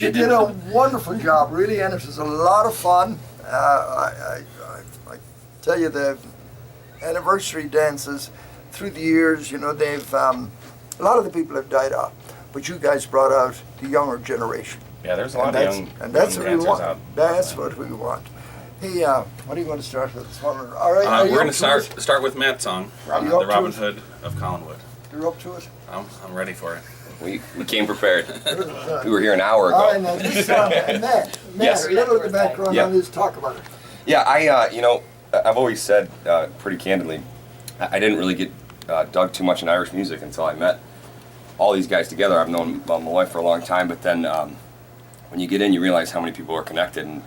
You did a wonderful job, really, and it was a lot of fun. I tell you, the anniversary dances through the years, you know, they've a lot of the people have died off, but you guys brought out the younger generation. Yeah, there's a lot of young, and that's young what we dancers want. out. That's what we want. Hey, what are you going to start with this one? All right, We're going to start with Matt's song, the Robin Hood of Collinwood. You're up to it? I'm ready for it. We came prepared. We were here an hour ago. All right, now this song, and Matt, Yes. a little bit of background on this. Talk about it. Yeah, you know, I've always said pretty candidly, I didn't really get dug too much in Irish music until I met all these guys together. I've known my wife for a long time, but then when you get in, you realize how many people are connected. And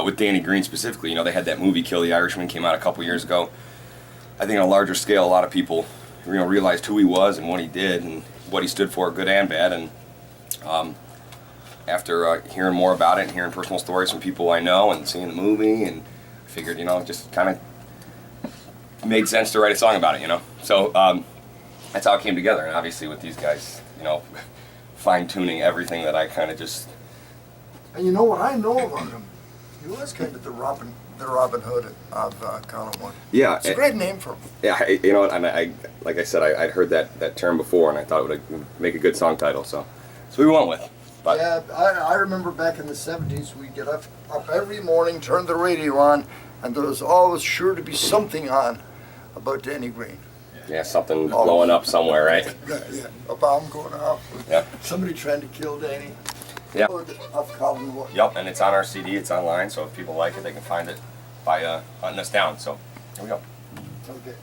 with Danny Green specifically, you know, they had that movie Kill the Irishman, came out a couple years ago. I think on a larger scale, a lot of people, you know, realized who he was and what he did and what he stood for, good and bad. And after hearing more about it and hearing personal stories from people I know and seeing the movie, and I figured, you know, it just kind of made sense to write a song about it, you know. So that's how it came together. And obviously with these guys, you know, fine-tuning everything that I kind of just... And you know what I know about him? He was kind of the Robin Hood of Collinwood. Yeah. It's a great name for him. Yeah, you know, and I like I said, I'd heard that term before, and I thought it would make a good song title, so we went with. But yeah, I remember back in the 70s, we'd get up every morning, turn the radio on, and there was always sure to be something on about Danny Green. Yeah, something blowing up somewhere, right? Yeah, a bomb going off. Yeah. Somebody trying to kill Danny. Yeah. Of Collinwood. Yep, and it's on our CD, it's online, so if people like it, they can find it by hunting us down. So, here we go. Okay.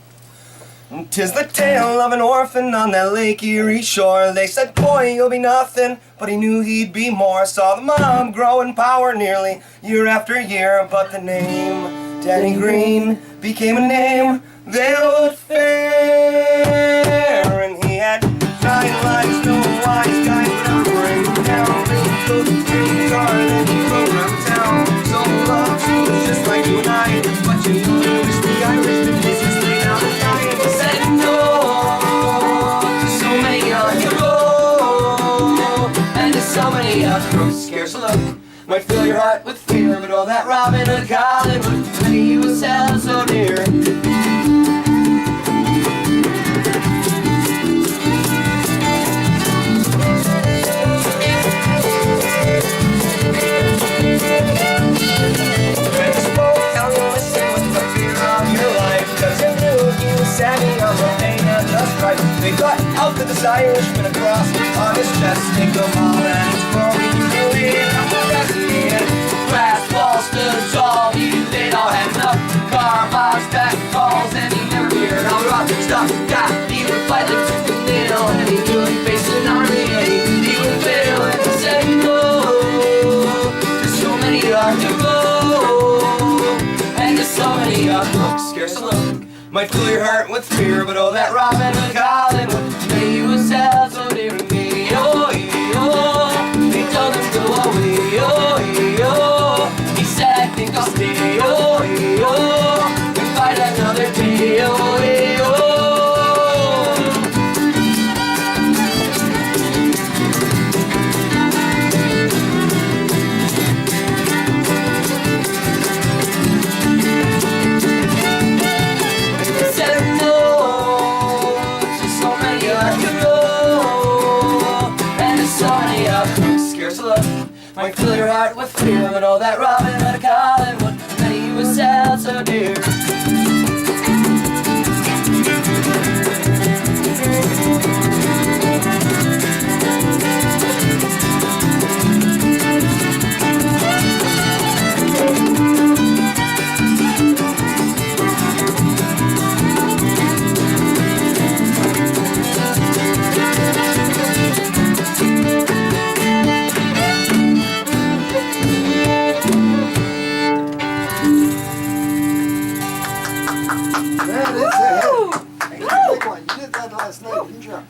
'Tis the tale of an orphan on that Lake Erie shore. They said, boy, you'll be nothing, but he knew he'd be more. Saw the mob grow in power nearly year after year, but the name Danny Green became a name they would fear. And he had 9 lives, no wise guy would bring down. Go to green car, then he rode around town. So love was just like you and I, but you know, wish the Irish did business laid out and dying. He said no to so many a hero, and to so many a crooks. Scarce a look might fill your heart with fear, but all that Robin Hood Collinwood, when he was held so dear. They got out to this Irishman across on his chest. Take them all and his glory to really up the rest. And brass walls stood tall, they all had enough. Car bombs, back calls, and he never feared all the rock stuff. God, he would fight like tooth and nail, and he would face an army, and he would fail. And he said no to so many are to go, and to so many are looks. Scarce a look might fill your heart with fear, but oh, that Robin Hood Collinwood, he was held so dear to me. Oh, he told him go away. Oh, he said I think I'll stay. Oh, and fight another day. Oh. Might fill your heart with fear, but all that Robin Hood Collinwood, that he was held so dear.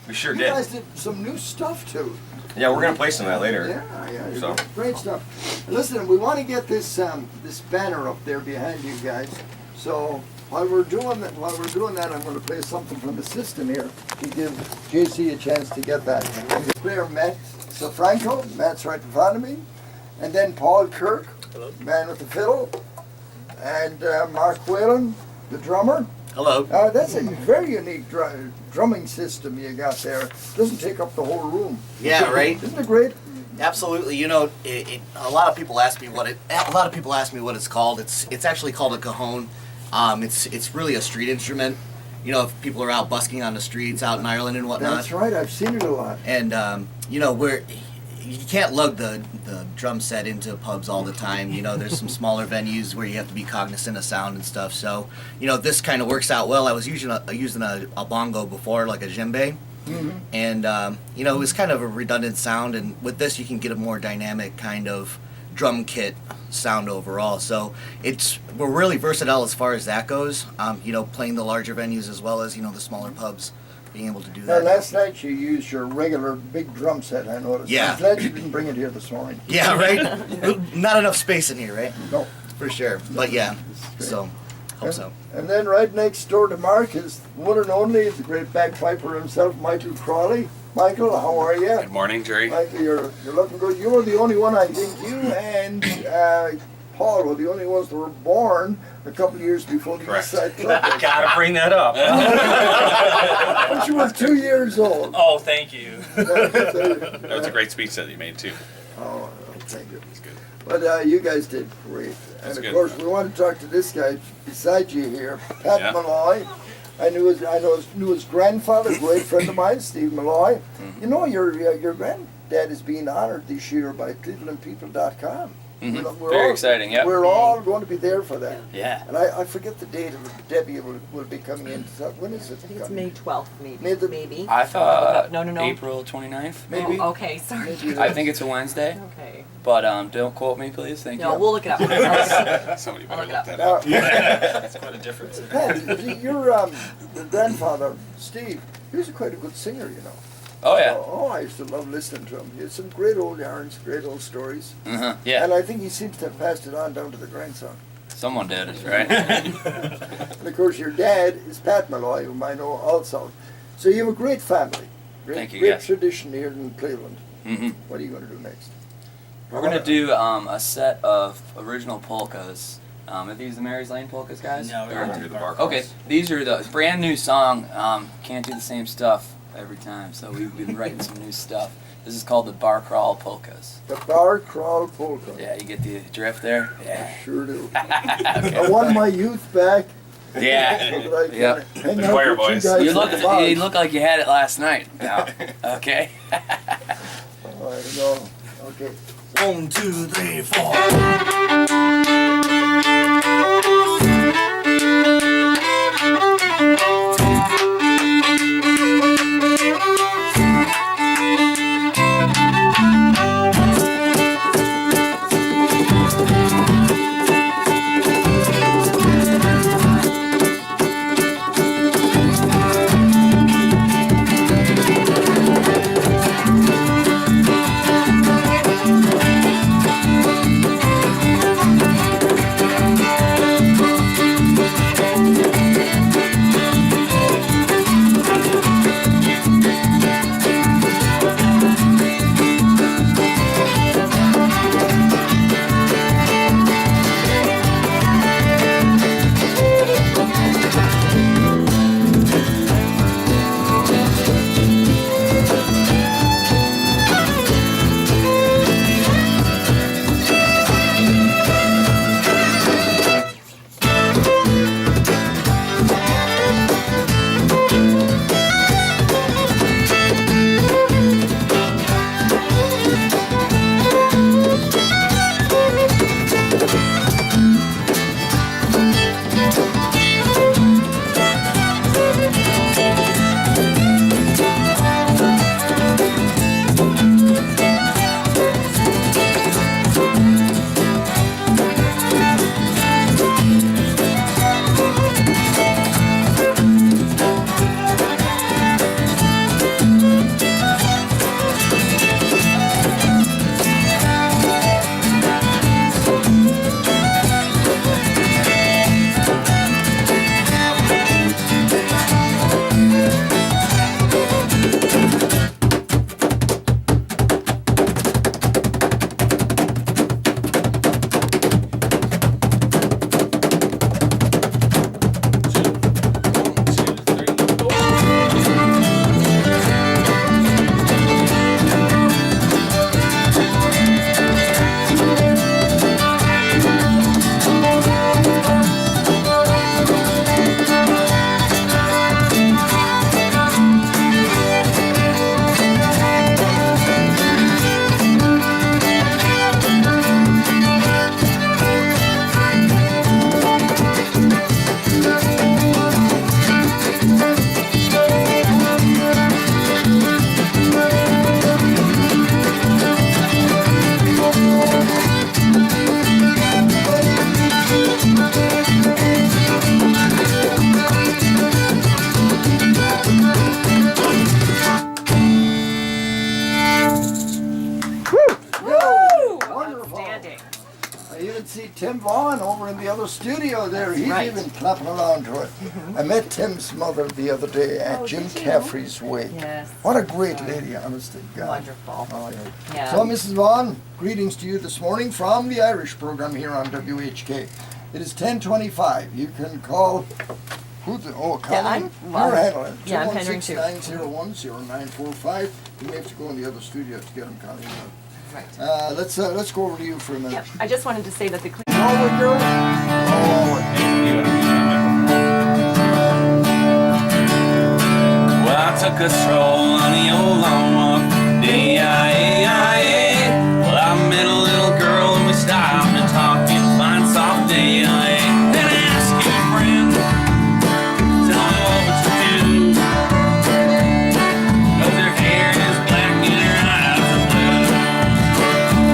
we sure You did. guys did some new stuff too. Yeah, we're gonna play some of that later. Yeah, So. great stuff. Listen, we want to get this this banner up there behind you guys. So while we're doing that, I'm going to play something from the system here to give JC a chance to get that. And the player Matt Sofranco, Matt's right in front of me, And then Paul Kirk, man with the fiddle, and Mark Whalen, the drummer. Hello. That's a very unique drumming system you got there. Doesn't take up the whole room. Yeah, right. Isn't it great? Absolutely. You know, a lot of people ask me what it's called. It's actually called a cajon. It's really a street instrument. You know, if people are out busking on the streets out in Ireland and whatnot. That's right. I've seen it a lot. And you know, you can't lug the drum set into pubs all the time. You know, there's some smaller venues where you have to be cognizant of sound and stuff. So, you know, this kind of works out well. I was using a bongo before, like a djembe. Mm-hmm. And, you know, it was kind of a redundant sound. And with this, you can get a more dynamic kind of drum kit sound overall. So we're really versatile as far as that goes. You know, playing the larger venues as well as, you know, the smaller pubs. Being able to do that. Now, last night you used your regular big drum set, I noticed. Yeah. I'm glad you didn't bring it here this morning. Yeah, right? Not enough space in here, right? No. For sure. But yeah, so, hope so. And then right next door to Mark is one and only, the great bagpiper himself, Michael Crawley. Michael, how are you? Good morning, Gerry. Michael, you're looking good. You were the only one, I think, you and Paul were the only ones that were born a couple of years before the Correct. East Side Club. Gotta bring that up. But you were 2 years old. Oh, thank you. That was a great speech that you made too. Oh, thank you. It's good. But you guys did great. That's And of good. course, we want to talk to this guy beside you here, Pat Yeah. Malloy. I knew his grandfather, a great friend of mine, Steve Malloy. Mm-hmm. You know, your granddad is being honored this year by ClevelandPeople.com. Mm-hmm. Very exciting, yep. We're all going to be there for that. Yeah. And I forget the date of it. Debbie will be coming in. When is it? I think it's May 12th, maybe. Maybe. I thought No. April 29th, maybe. Oh, okay, sorry. I think it's a Wednesday, Okay. but don't quote me, please. Thank No, you. we'll look it up. Somebody I'll better look it look up. that Now, up. That's quite a difference. Pat, your grandfather, Steve, he was quite a good singer, you know. Oh yeah. Oh, I used to love listening to him. He had some great old yarns, great old stories. Uh-huh. Yeah. And I think he seems to have passed it on down to the grandson. Someone did, right? And of course, your dad is Pat Malloy, whom I know also. So you have a great family. Great, Thank you, Great yes. tradition here in Cleveland. hmm What are you going to do next? We're gonna do a set of original polkas. Are these the Mary's Lane polkas, guys? No, Or- Through the bar Okay, calls. these are the brand new song. Can't do the same stuff every time, so we've been writing some new stuff. This is called the Bar Crawl polkas. The Bar Crawl Polka. Yeah, you get the drift there. Yeah. Sure do. I won my youth back. Yeah. So that I can Yep. hang The out choir with boys. guys You in look, the bars. you look like you had it last night. Now, okay. I don't know. Okay. 1, 2, 3, 4. over in the other studio there. He's right. even clapping along to it. I met Tim's mother the other day at Oh, Jim did you? Caffrey's wake. Yes. What a great lady, honest to God. Wonderful. Oh, yeah. Yeah. So, Mrs. Vaughan, greetings to you this morning from the Irish program here on WHK. It is 10:25. You can call. Call I'm- your handle. yeah, I'm handling too. 216-901-0945. You may have to go in the other studio to get them, Connie. Right. Let's go over to you for a minute. Yep. I just wanted to say that the Forward, girl. Forward. Well, I took a stroll on the old long walk. D-I-A-I-A. Well, I met a little girl and we stopped and talked in a fine soft day. Then I asked you, friend, tell me what would you do? 'Cause her hair is black and her eyes are blue.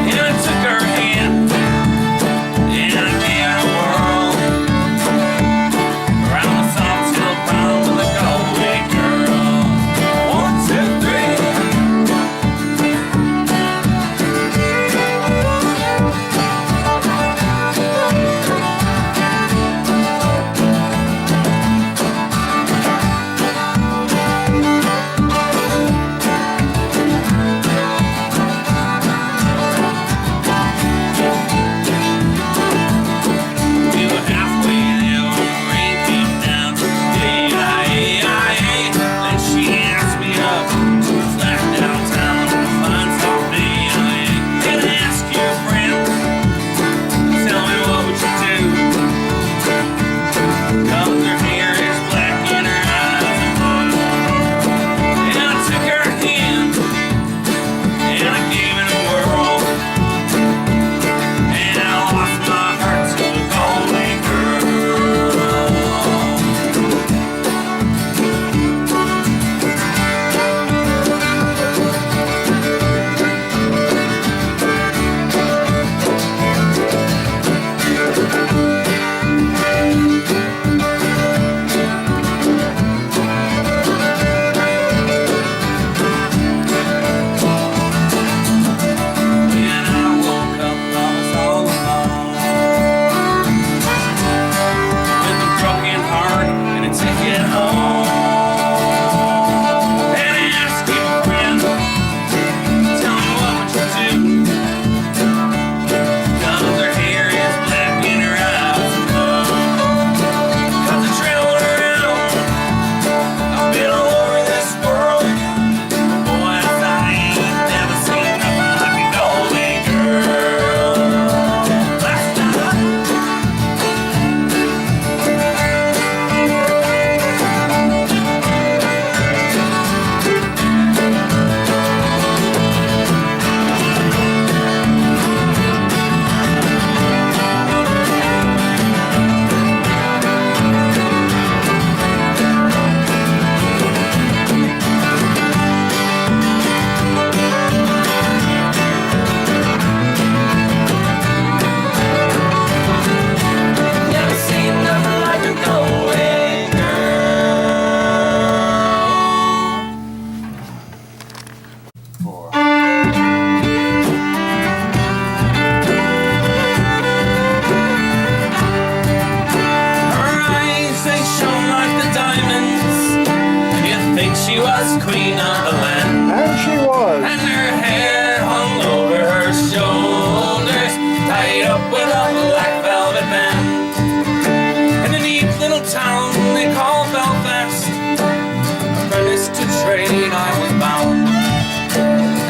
And I took her hand and I gave her a whirl around the soft hill pond with a Galway girl. 1, 2, 3. We were halfway there when the rain came down. D-I-A-I-A. Then she asked me up to a flat downtown on a fine soft day. And I asked you, friend, tell me what would you do? 'Cause her hair is black and her eyes are blue. And I took her hand and I gave it a whirl. And I lost my heart to a Galway girl. When I woke up, I was all alone, with a broken heart and a ticket home. And I asked you, friend, tell me what would you do? 'Cause her hair is black and her eyes are blue. 'Cause I traveled around, I've been all over this world. Boy, I ain't never seen nothing like a Galway girl. Last night. Never seen nothing like a Galway Her eyes, they shone like the diamonds. You'd think she was queen of the land. And she was. And her hair hung over her shoulders, tied up with a black velvet band. In a neat little town they call Belfast, apprenticed to trade I was bound.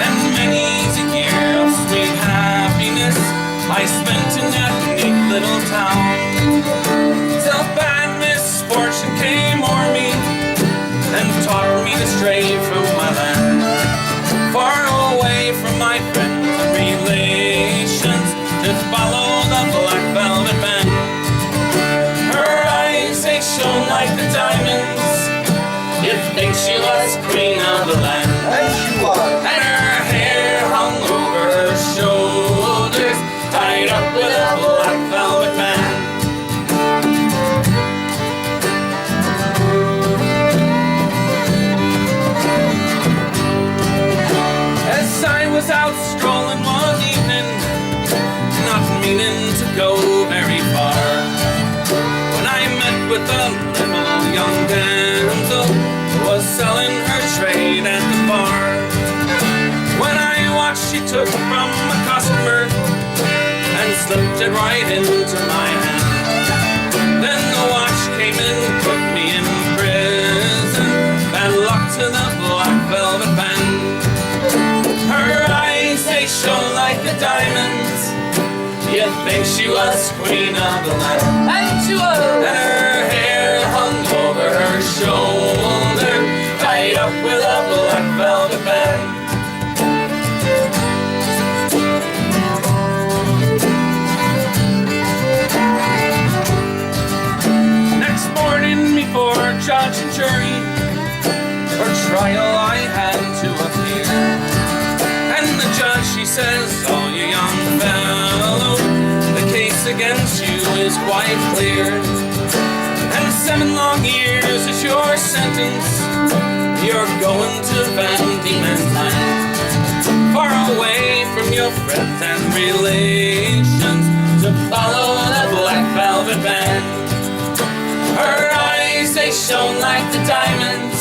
And many's a year of sweet happiness I spent in that neat little town. Till bad misfortune came o'er me and taught me to stray from my land, far away with a little young damsel who was selling her trade at the bar. When I watched, she took from a customer and slipped it right into my hand. Then the watch came and put me in prison, bad luck to the black velvet band. Her eyes, they shone like the diamonds, you'd think she was queen of the land. And she was. And her hair hung over her shoulder, tied up with a black velvet band. Next morning before judge and jury, for trial I had to appear. And the judge, she says, "Oh, you young fellow, the case against you is quite clear. And 7 long years is your sentence. You're going to Van Diemen's Land, far away from your friends and relations, to follow the black velvet band." Her eyes, they shone like the diamonds,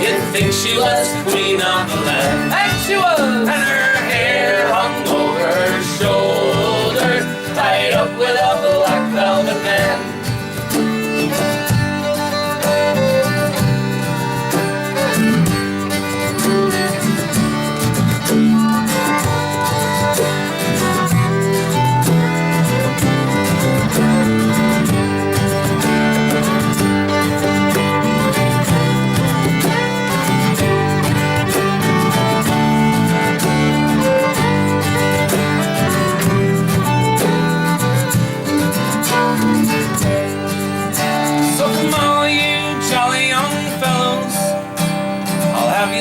you'd think she was queen of the land. And she was. And her hair hung over her shoulders, tied up with a black velvet band.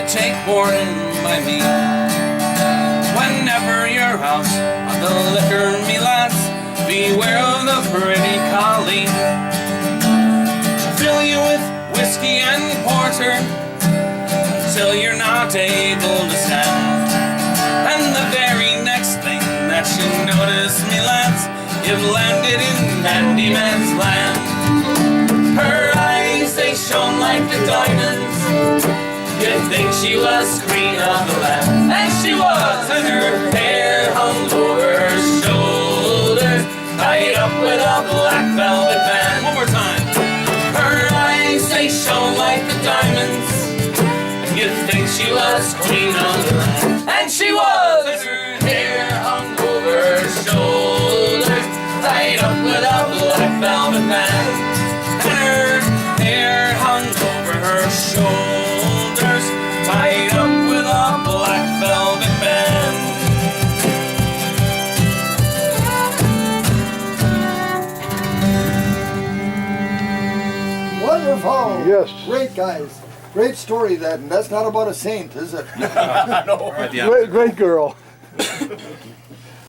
Take warning by me. Whenever you're out on the liquor, me lads, beware of the pretty colleen. She'll fill you with whiskey and porter until you're not able to stand. And the very next thing that you notice, me lads, you've landed in Van Diemen's Land. Her eyes, they shone like the diamonds, you'd think she was queen of the land. And she was. And her hair hung over her shoulders, tied up with a black velvet band. One more time. Her eyes, they shone like the diamonds, and you'd think she was queen of the land. And she was. And her hair hung over her shoulders, tied up with a black velvet band. And her hair hung over her shoulders, tied up with a black velvet band. Wonderful. Yes. Great guys. Great story that, and that's not about a saint, is it? No. Great girl.